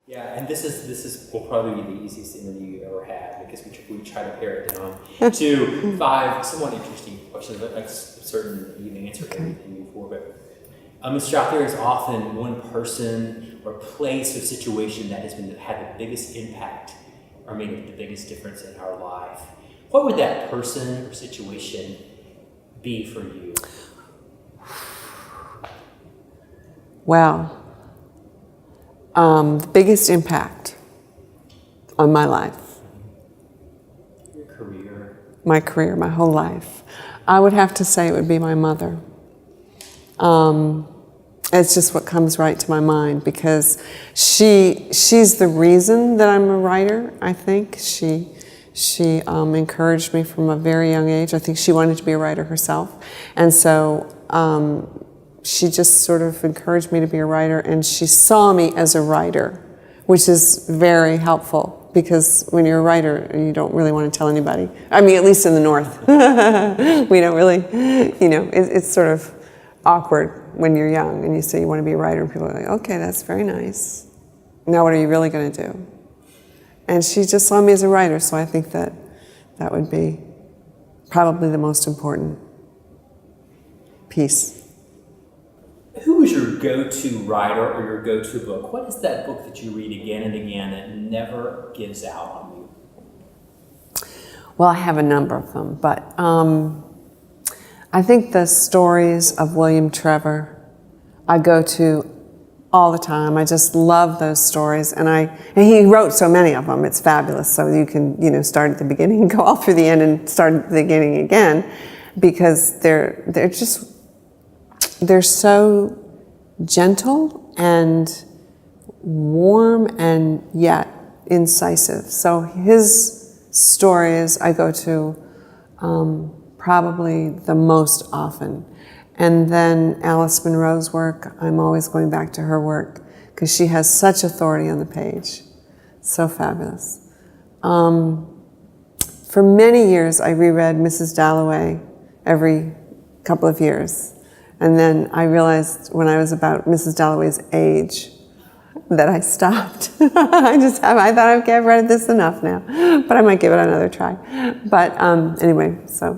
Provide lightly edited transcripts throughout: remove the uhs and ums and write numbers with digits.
Yeah, and this will probably be the easiest interview you ever had, because we try to pare it down to 5 somewhat interesting questions. I'm certain you've answered everything before, but Ms. Strout, there is often one person or place or situation that has had the biggest impact or made the biggest difference in our life. What would that person or situation be for you? Well, the biggest impact on my life. Your career. My career, my whole life. I would have to say it would be my mother. It's just what comes right to my mind, because she's the reason that I'm a writer, I think. She encouraged me from a very young age. I think she wanted to be a writer herself. And so she just sort of encouraged me to be a writer, and she saw me as a writer, which is very helpful, because when you're a writer, you don't really want to tell anybody. I mean, at least in the North. We don't really, it's sort of awkward when you're young and you say you want to be a writer, and people are like, okay, that's very nice. Now what are you really going to do? And she just saw me as a writer, so I think that would be probably the most important piece. Who is your go-to writer or your go-to book? What is that book that you read again and again that never gives out on you? Well, I have a number of them, but I think the stories of William Trevor I go to all the time. I just love those stories, and he wrote so many of them. It's fabulous. So you can start at the beginning and go all through the end and start at the beginning again, because they're so gentle and warm and yet incisive. So his stories I go to probably the most often. And then Alice Munro's work, I'm always going back to her work, because she has such authority on the page. So fabulous. For many years I reread Mrs. Dalloway every couple of years. And then I realized when I was about Mrs. Dalloway's age that I stopped. I thought, okay, I've read this enough now, but I might give it another try. But anyway, so.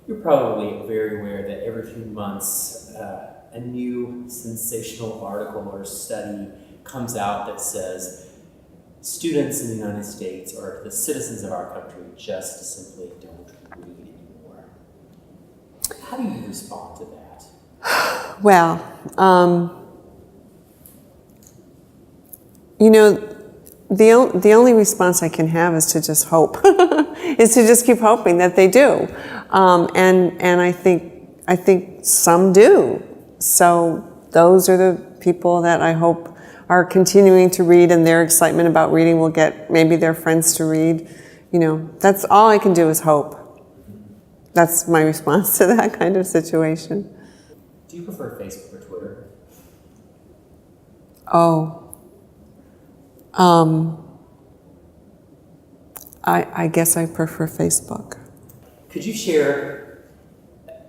You're probably very aware that every few months a new sensational article or study comes out that says students in the United States, or the citizens of our country, just simply don't read anymore. How do you respond to that? Well, the only response I can have is to just hope, is to just keep hoping that they do, and I think some do. So those are the people that I hope are continuing to read, and their excitement about reading will get maybe their friends to read. That's all I can do is hope. That's my response to that kind of situation. Do you prefer Facebook or Twitter? I guess I prefer Facebook. Could you share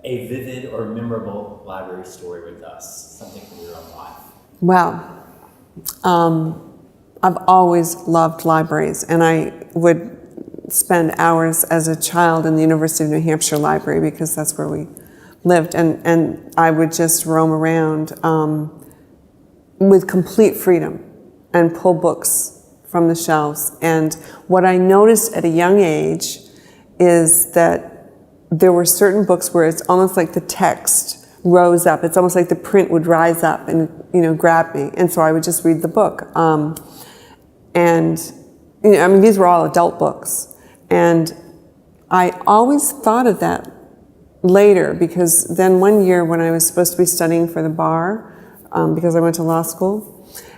a vivid or memorable library story with us, something from your own life? Well, I've always loved libraries, and I would spend hours as a child in the University of New Hampshire library, because that's where we lived, and I would just roam around with complete freedom and pull books from the shelves. And what I noticed at a young age is that there were certain books where it's almost like the text rose up. It's almost like the print would rise up and grab me, and so I would just read the book. These were all adult books, and I always thought of that later, because then one year when I was supposed to be studying for the bar, because I went to law school,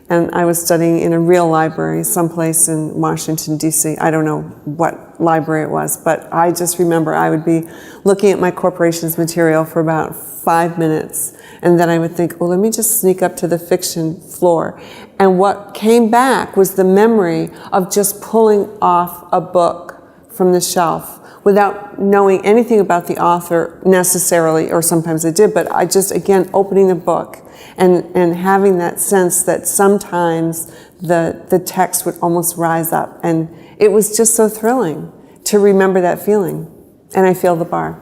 and I was studying in a real library someplace in Washington, D.C. I don't know what library it was, but I just remember I would be looking at my corporation's material for about 5 minutes, and then I would think, well, let me just sneak up to the fiction floor. And what came back was the memory of just pulling off a book from the shelf without knowing anything about the author necessarily, or sometimes I did, but I just, again, opening the book and having that sense that sometimes the text would almost rise up. And it was just so thrilling to remember that feeling. And I failed the bar.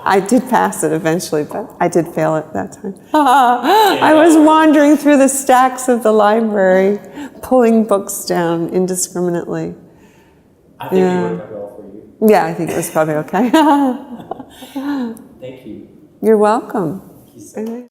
I did pass it eventually, but I did fail it that time. I was wandering through the stacks of the library, pulling books down indiscriminately. I think it worked out well for you. Yeah, I think it was probably okay. Thank you. You're welcome. Thank you so much.